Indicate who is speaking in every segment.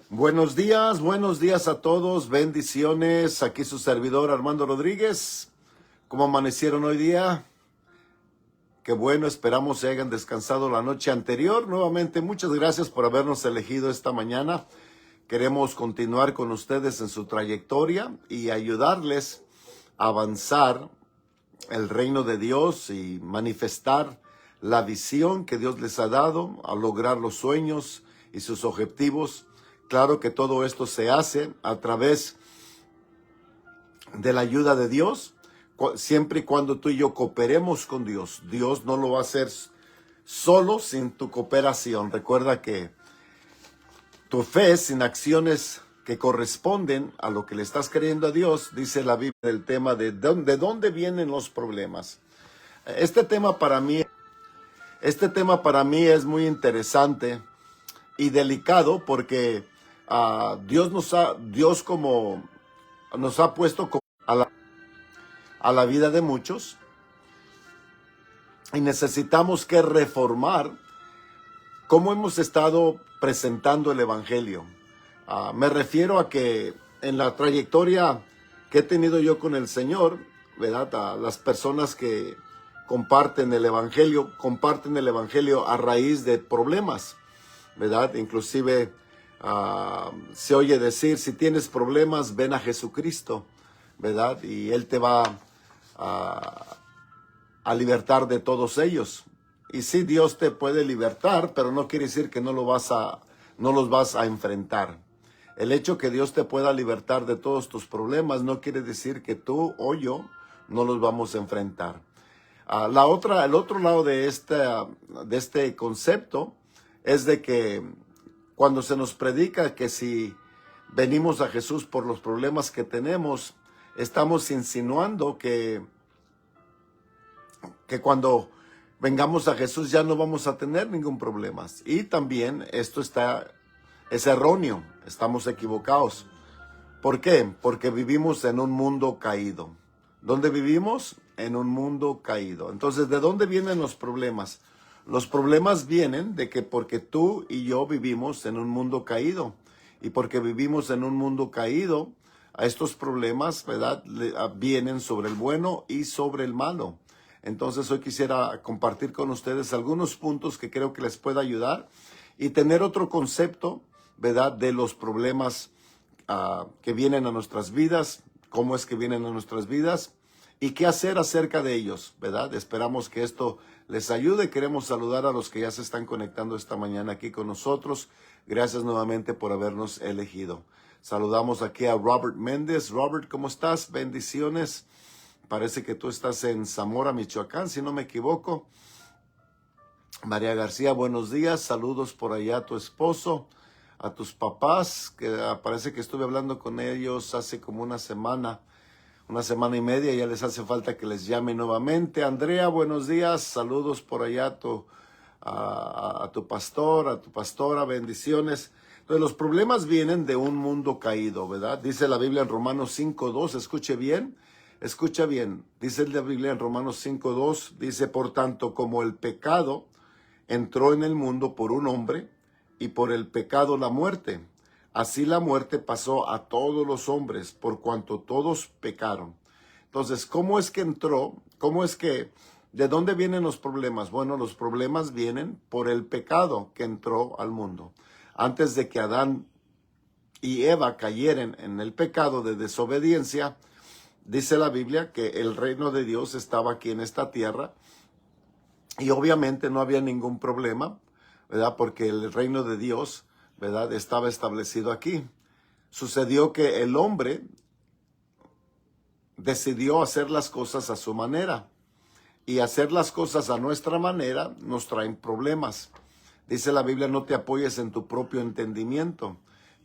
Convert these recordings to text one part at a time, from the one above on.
Speaker 1: Buenos días a todos, bendiciones. Aquí su servidor Armando Rodríguez. ¿Cómo amanecieron hoy día? Qué bueno, esperamos se hayan descansado la noche anterior. Nuevamente, muchas gracias por habernos elegido esta mañana. Queremos continuar con ustedes en su trayectoria y ayudarles a avanzar el reino de Dios y manifestar la visión que Dios les ha dado, a lograr los sueños y sus objetivos. Claro que todo esto se hace a través de la ayuda de Dios, siempre y cuando tú y yo cooperemos con Dios. Dios no lo va a hacer solo sin tu cooperación. Recuerda que tu fe sin acciones que corresponden a lo que le estás creyendo a Dios, dice la Biblia, el tema de dónde vienen los problemas. Este tema para mí es muy interesante y delicado porque Dios como nos ha puesto a la vida de muchos y necesitamos que reformar cómo hemos estado presentando el Evangelio. Me refiero a que en la trayectoria que he tenido yo con el Señor, ¿verdad? A las personas que comparten el Evangelio a raíz de problemas, ¿verdad? Inclusive se oye decir, si tienes problemas, ven a Jesucristo, ¿verdad? Y Él te va a libertar de todos ellos. Y sí, Dios te puede libertar, pero no quiere decir que no los vas a enfrentar. El hecho que Dios te pueda libertar de todos tus problemas no quiere decir que tú o yo no los vamos a enfrentar. El otro lado de este concepto es de que cuando se nos predica que si venimos a Jesús por los problemas que tenemos, estamos insinuando que cuando vengamos a Jesús ya no vamos a tener ningún problema. Y también esto es erróneo, estamos equivocados. ¿Por qué? Porque vivimos en un mundo caído. ¿Dónde vivimos? En un mundo caído. Entonces, ¿de dónde vienen los problemas? Los problemas vienen de que porque tú y yo vivimos en un mundo caído. Y porque vivimos en un mundo caído, a estos problemas, ¿verdad? Vienen sobre el bueno y sobre el malo. Entonces, hoy quisiera compartir con ustedes algunos puntos que creo que les pueda ayudar y tener otro concepto, ¿verdad? De los problemas que vienen a nuestras vidas, cómo es que vienen a nuestras vidas y qué hacer acerca de ellos, ¿verdad? Esperamos que esto les ayude. Queremos saludar a los que ya se están conectando esta mañana aquí con nosotros. Gracias nuevamente por habernos elegido. Saludamos aquí a Robert Méndez. Robert, ¿cómo estás? Bendiciones. Parece que tú estás en Zamora, Michoacán, si no me equivoco. María García, buenos días. Saludos por allá a tu esposo, a tus papás, que parece que estuve hablando con ellos hace como una semana y media. Ya les hace falta que les llame nuevamente. Andrea, buenos días. Saludos por allá a tu pastor, a tu pastora. Bendiciones. Entonces, los problemas vienen de un mundo caído, ¿verdad? Dice la Biblia en Romanos 5:2. Escucha bien, dice la Biblia en Romanos 5:2, dice, por tanto, como el pecado entró en el mundo por un hombre, y por el pecado la muerte, así la muerte pasó a todos los hombres, por cuanto todos pecaron. Entonces, ¿cómo es que entró? ¿De dónde vienen los problemas? Bueno, los problemas vienen por el pecado que entró al mundo. Antes de que Adán y Eva cayeran en el pecado de desobediencia, dice la Biblia que el reino de Dios estaba aquí en esta tierra y obviamente no había ningún problema, ¿verdad? Porque el reino de Dios, ¿verdad? Estaba establecido aquí. Sucedió que el hombre decidió hacer las cosas a su manera y hacer las cosas a nuestra manera nos traen problemas. Dice la Biblia, no te apoyes en tu propio entendimiento.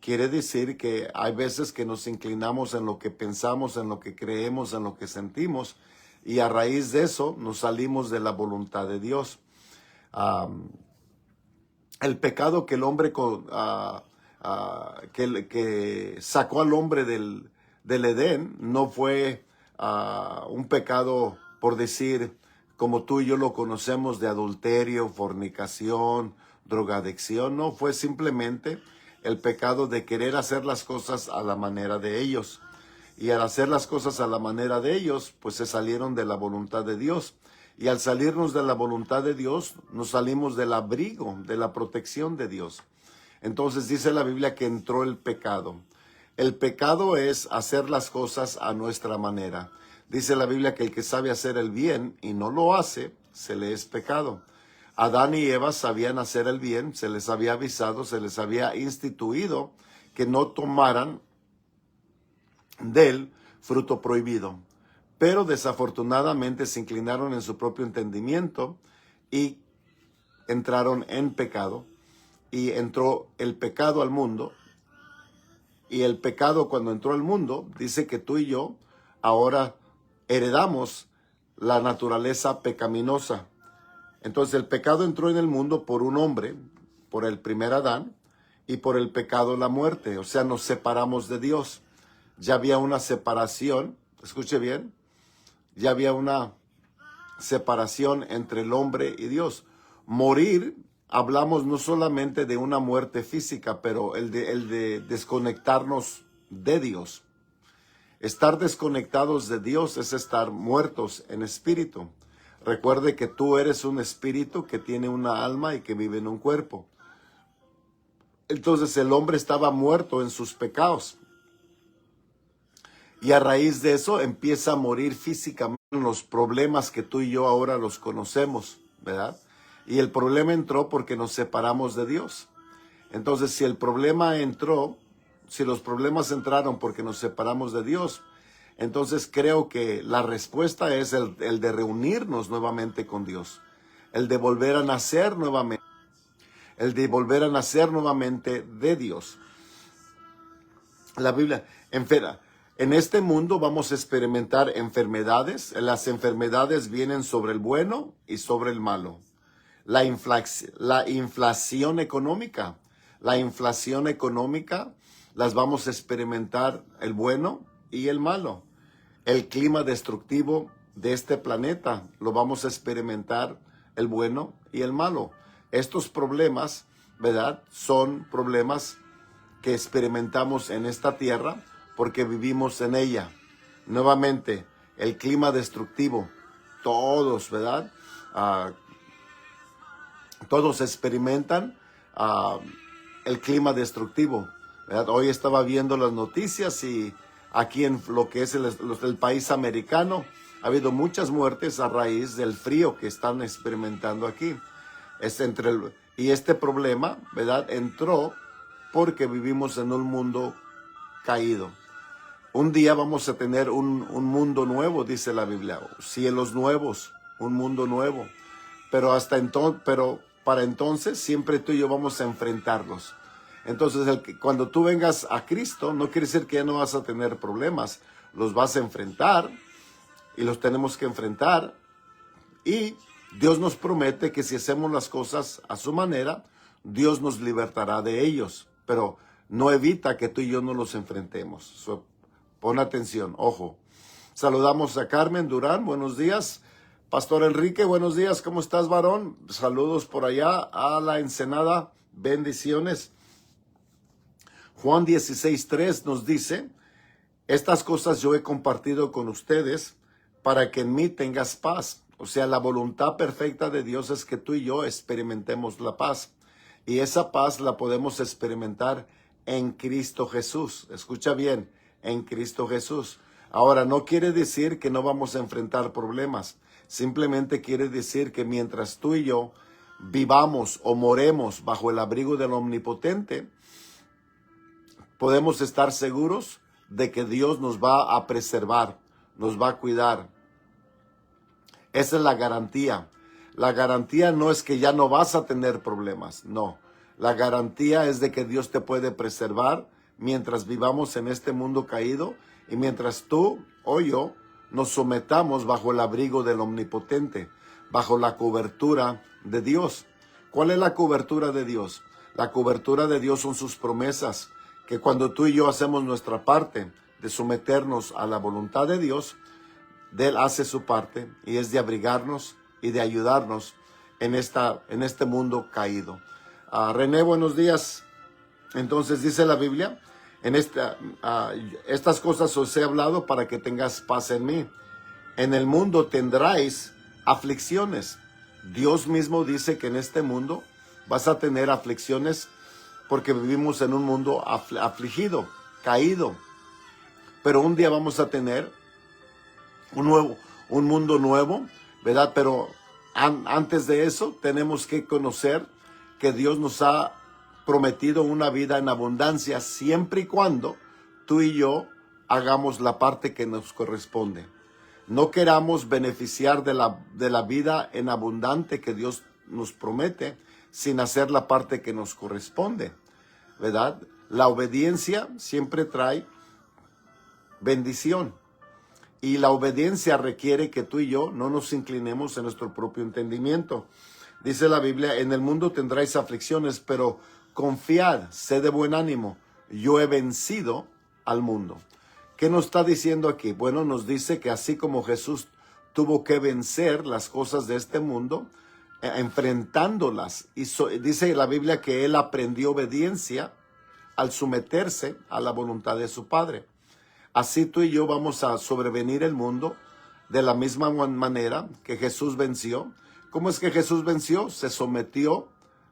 Speaker 1: Quiere decir que hay veces que nos inclinamos en lo que pensamos, en lo que creemos, en lo que sentimos, y a raíz de eso nos salimos de la voluntad de Dios. El pecado que el hombre que sacó al hombre del Edén no fue un pecado, por decir, como tú y yo lo conocemos, de adulterio, fornicación, drogadicción. No, fue simplemente el pecado de querer hacer las cosas a la manera de ellos. Y al hacer las cosas a la manera de ellos, pues se salieron de la voluntad de Dios. Y al salirnos de la voluntad de Dios, nos salimos del abrigo, de la protección de Dios. Entonces dice la Biblia que entró el pecado. El pecado es hacer las cosas a nuestra manera. Dice la Biblia que el que sabe hacer el bien y no lo hace, se le es pecado. Adán y Eva sabían hacer el bien, se les había avisado, se les había instituido que no tomaran del fruto prohibido. Pero desafortunadamente se inclinaron en su propio entendimiento y entraron en pecado. Y entró el pecado al mundo. Y el pecado, cuando entró al mundo, dice que tú y yo ahora heredamos la naturaleza pecaminosa. Entonces el pecado entró en el mundo por un hombre, por el primer Adán, y por el pecado la muerte. O sea, nos separamos de Dios. Ya había una separación, escuche bien, ya había una separación entre el hombre y Dios. Morir, hablamos no solamente de una muerte física, pero el de desconectarnos de Dios. Estar desconectados de Dios es estar muertos en espíritu. Recuerde que tú eres un espíritu que tiene una alma y que vive en un cuerpo. Entonces el hombre estaba muerto en sus pecados. Y a raíz de eso empieza a morir físicamente los problemas que tú y yo ahora los conocemos, ¿verdad? Y el problema entró porque nos separamos de Dios. Entonces, si el problema entró, si los problemas entraron porque nos separamos de Dios, entonces creo que la respuesta es el de reunirnos nuevamente con Dios, el de volver a nacer nuevamente, el de volver a nacer nuevamente de Dios. La Biblia, en este mundo vamos a experimentar enfermedades. Las enfermedades vienen sobre el bueno y sobre el malo. La inflación económica. La inflación económica las vamos a experimentar el bueno y el malo. El clima destructivo de este planeta lo vamos a experimentar el bueno y el malo. Estos problemas, ¿verdad? Son problemas que experimentamos en esta tierra porque vivimos en ella. Nuevamente, el clima destructivo, todos, ¿verdad? Todos experimentan el clima destructivo, ¿verdad? Hoy estaba viendo las noticias y aquí en lo que es el país americano ha habido muchas muertes a raíz del frío que están experimentando aquí. Y este problema, ¿verdad? Entró porque vivimos en un mundo caído. Un día vamos a tener un mundo nuevo, dice la Biblia, cielos nuevos, un mundo nuevo. Pero para entonces siempre tú y yo vamos a enfrentarlos. Entonces, cuando tú vengas a Cristo, no quiere decir que ya no vas a tener problemas. Los vas a enfrentar y los tenemos que enfrentar. Y Dios nos promete que si hacemos las cosas a su manera, Dios nos libertará de ellos. Pero no evita que tú y yo no los enfrentemos. Pon atención, ojo. Saludamos a Carmen Durán, buenos días. Pastor Enrique, buenos días, ¿cómo estás, varón? Saludos por allá a la Ensenada, bendiciones. Juan 16:3 nos dice, estas cosas yo he compartido con ustedes para que en mí tengas paz. O sea, la voluntad perfecta de Dios es que tú y yo experimentemos la paz. Y esa paz la podemos experimentar en Cristo Jesús. Escucha bien, en Cristo Jesús. Ahora, no quiere decir que no vamos a enfrentar problemas. Simplemente quiere decir que mientras tú y yo vivamos o moremos bajo el abrigo del Omnipotente, podemos estar seguros de que Dios nos va a preservar, nos va a cuidar. Esa es la garantía. La garantía no es que ya no vas a tener problemas, no. La garantía es de que Dios te puede preservar mientras vivamos en este mundo caído y mientras tú o yo nos sometamos bajo el abrigo del Omnipotente, bajo la cobertura de Dios. ¿Cuál es la cobertura de Dios? La cobertura de Dios son sus promesas, que cuando tú y yo hacemos nuestra parte de someternos a la voluntad de Dios, Él hace su parte y es de abrigarnos y de ayudarnos en este mundo caído. René, buenos días. Entonces dice la Biblia, estas cosas os he hablado para que tengas paz en mí. En el mundo tendráis aflicciones. Dios mismo dice que en este mundo vas a tener aflicciones porque vivimos en un mundo afligido, caído. Pero un día vamos a tener un mundo nuevo, ¿verdad? Pero antes de eso tenemos que conocer que Dios nos ha prometido una vida en abundancia siempre y cuando tú y yo hagamos la parte que nos corresponde. No queramos beneficiar de la vida en abundante que Dios nos promete sin hacer la parte que nos corresponde, ¿verdad? La obediencia siempre trae bendición. Y la obediencia requiere que tú y yo no nos inclinemos en nuestro propio entendimiento. Dice la Biblia, en el mundo tendráis aflicciones, pero confiad, sed de buen ánimo. Yo he vencido al mundo. ¿Qué nos está diciendo aquí? Bueno, nos dice que así como Jesús tuvo que vencer las cosas de este mundo, enfrentándolas. Y dice la Biblia que Él aprendió obediencia al someterse a la voluntad de su Padre. Así tú y yo vamos a sobrevenir el mundo de la misma manera que Jesús venció. ¿Cómo es que Jesús venció? Se sometió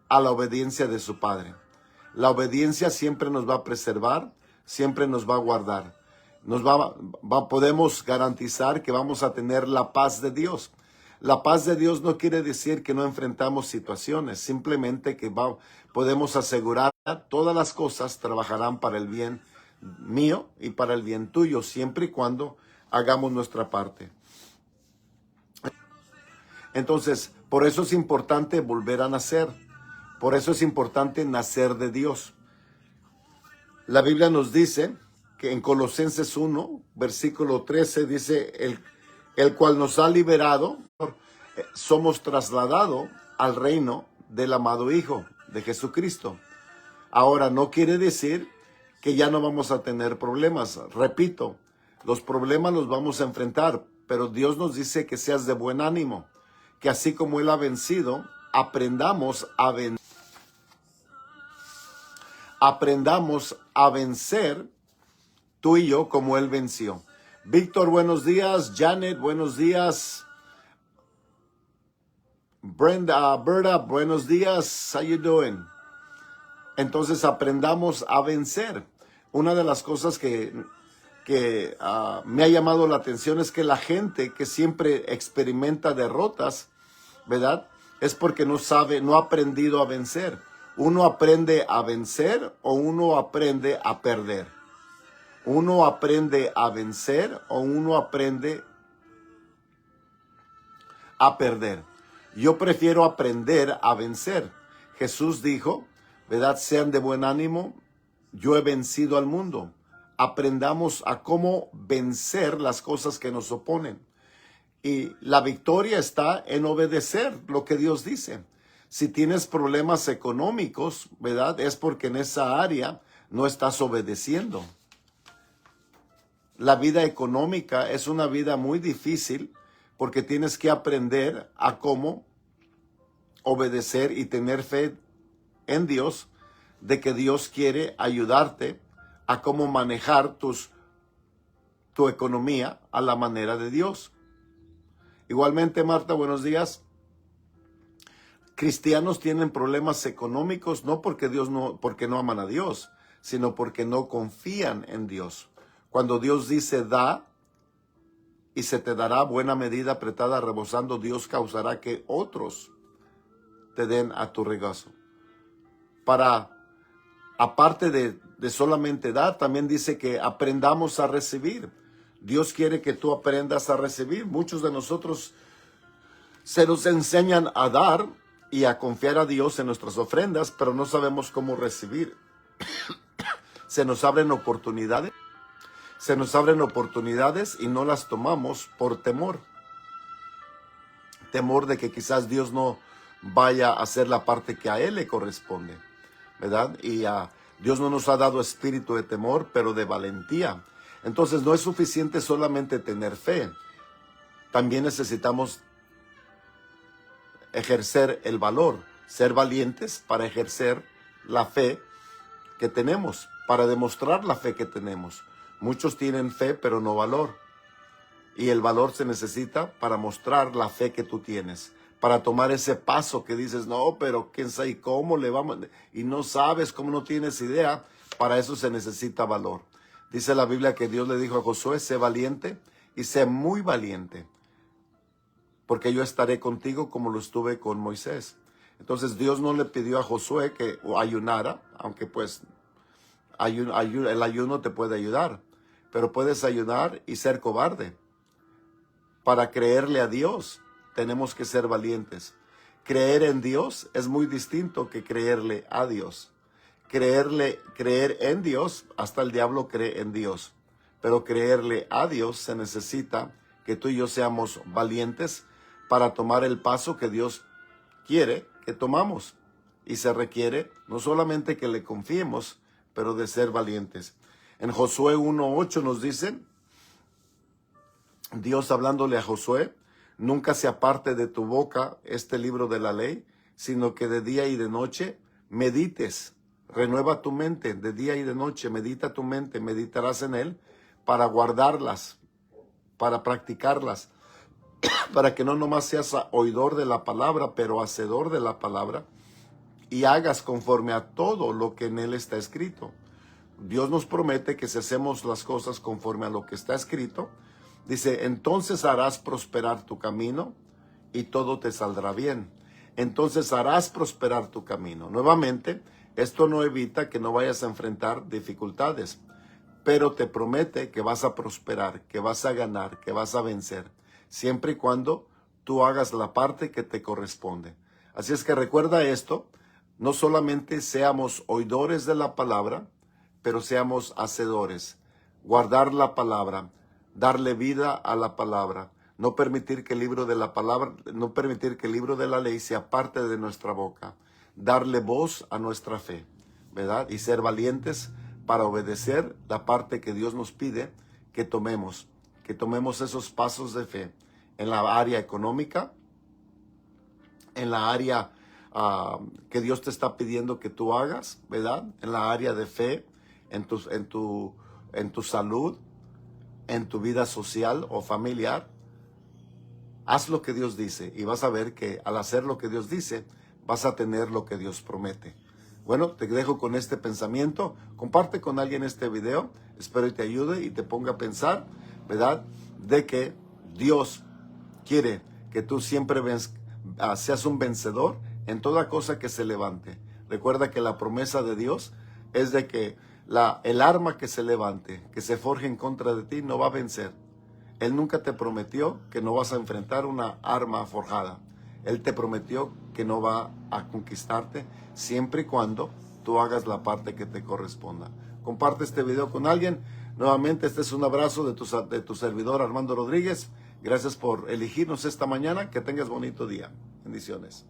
Speaker 1: a la obediencia de su Padre. La obediencia siempre nos va a preservar, siempre nos va a guardar. Podemos garantizar que vamos a tener la paz de Dios. La paz de Dios no quiere decir que no enfrentamos situaciones, simplemente que podemos asegurar que todas las cosas trabajarán para el bien mío y para el bien tuyo, siempre y cuando hagamos nuestra parte. Entonces, por eso es importante volver a nacer. Por eso es importante nacer de Dios. La Biblia nos dice que en Colosenses 1, versículo 13, dice, el cual nos ha liberado, somos trasladados al reino del amado Hijo de Jesucristo. Ahora, no quiere decir que ya no vamos a tener problemas. Repito, los problemas los vamos a enfrentar, pero Dios nos dice que seas de buen ánimo, que así como Él ha vencido, aprendamos a vencer tú y yo como Él venció. Víctor, buenos días. Janet, buenos días. Berta, buenos días. How you doing? Entonces aprendamos a vencer. Una de las cosas que me ha llamado la atención es que la gente que siempre experimenta derrotas, ¿verdad? Es porque no ha aprendido a vencer. Uno aprende a vencer o uno aprende a perder. Uno aprende a vencer o uno aprende a perder. Yo prefiero aprender a vencer. Jesús dijo, ¿verdad? Sean de buen ánimo, yo he vencido al mundo. Aprendamos a cómo vencer las cosas que nos oponen. Y la victoria está en obedecer lo que Dios dice. Si tienes problemas económicos, ¿verdad? Es porque en esa área no estás obedeciendo. La vida económica es una vida muy difícil porque tienes que aprender a cómo obedecer y tener fe en Dios, de que Dios quiere ayudarte a cómo manejar tu economía a la manera de Dios. Igualmente, Marta, buenos días. Cristianos tienen problemas económicos no porque no aman a Dios, sino porque no confían en Dios. Cuando Dios dice da y se te dará buena medida apretada rebosando, Dios causará que otros te den a tu regazo. Aparte de solamente dar, también dice que aprendamos a recibir. Dios quiere que tú aprendas a recibir. Muchos de nosotros se nos enseñan a dar y a confiar a Dios en nuestras ofrendas, pero no sabemos cómo recibir. Se nos abren oportunidades y no las tomamos por temor. Temor de que quizás Dios no vaya a hacer la parte que a Él le corresponde, ¿verdad? Y Dios no nos ha dado espíritu de temor, pero de valentía. Entonces no es suficiente solamente tener fe. También necesitamos ejercer el valor, ser valientes para ejercer la fe que tenemos, para demostrar la fe que tenemos. Muchos tienen fe, pero no valor. Y el valor se necesita para mostrar la fe que tú tienes, para tomar ese paso que dices, no, pero quién sabe cómo le vamos, y no sabes, cómo no tienes idea. Para eso se necesita valor. Dice la Biblia que Dios le dijo a Josué, sé valiente y sé muy valiente, porque yo estaré contigo como lo estuve con Moisés. Entonces Dios no le pidió a Josué que ayunara, aunque pues el ayuno te puede ayudar, pero puedes ayunar y ser cobarde. Para creerle a Dios tenemos que ser valientes. Creer en Dios es muy distinto que creerle a Dios. Creer en Dios, hasta el diablo cree en Dios. Pero creerle a Dios se necesita que tú y yo seamos valientes para tomar el paso que Dios quiere que tomamos. Y se requiere no solamente que le confiemos, pero de ser valientes. En Josué 1:8 nos dice, Dios hablándole a Josué, nunca se aparte de tu boca este libro de la ley, sino que de día y de noche medites. Renueva tu mente de día y de noche, medita tu mente, meditarás en él para guardarlas, para practicarlas, para que no nomás seas oidor de la palabra, pero hacedor de la palabra y hagas conforme a todo lo que en él está escrito. Dios nos promete que si hacemos las cosas conforme a lo que está escrito, dice, entonces harás prosperar tu camino y todo te saldrá bien. Entonces harás prosperar tu camino. Nuevamente, esto no evita que no vayas a enfrentar dificultades, pero te promete que vas a prosperar, que vas a ganar, que vas a vencer, siempre y cuando tú hagas la parte que te corresponde. Así es que recuerda esto, no solamente seamos oidores de la palabra, pero seamos hacedores. Guardar la palabra, darle vida a la palabra, no permitir que el libro de la palabra, no permitir que el libro de la ley sea parte de nuestra boca, darle voz a nuestra fe, ¿verdad? Y ser valientes para obedecer la parte que Dios nos pide que tomemos esos pasos de fe en la área económica, en la área que Dios te está pidiendo que tú hagas, ¿verdad? En la área de fe, en tu salud, en tu vida social o familiar. Haz lo que Dios dice y vas a ver que al hacer lo que Dios dice, vas a tener lo que Dios promete. Bueno, te dejo con este pensamiento. Comparte con alguien este video. Espero que te ayude y te ponga a pensar, ¿verdad? De que Dios quiere que tú siempre seas un vencedor en toda cosa que se levante. Recuerda que la promesa de Dios es de que el arma que se levante, que se forje en contra de ti, no va a vencer. Él nunca te prometió que no vas a enfrentar una arma forjada. Él te prometió que no va a conquistarte siempre y cuando tú hagas la parte que te corresponda. Comparte este video con alguien. Nuevamente, este es un abrazo de tu servidor Armando Rodríguez. Gracias por elegirnos esta mañana. Que tengas bonito día. Bendiciones.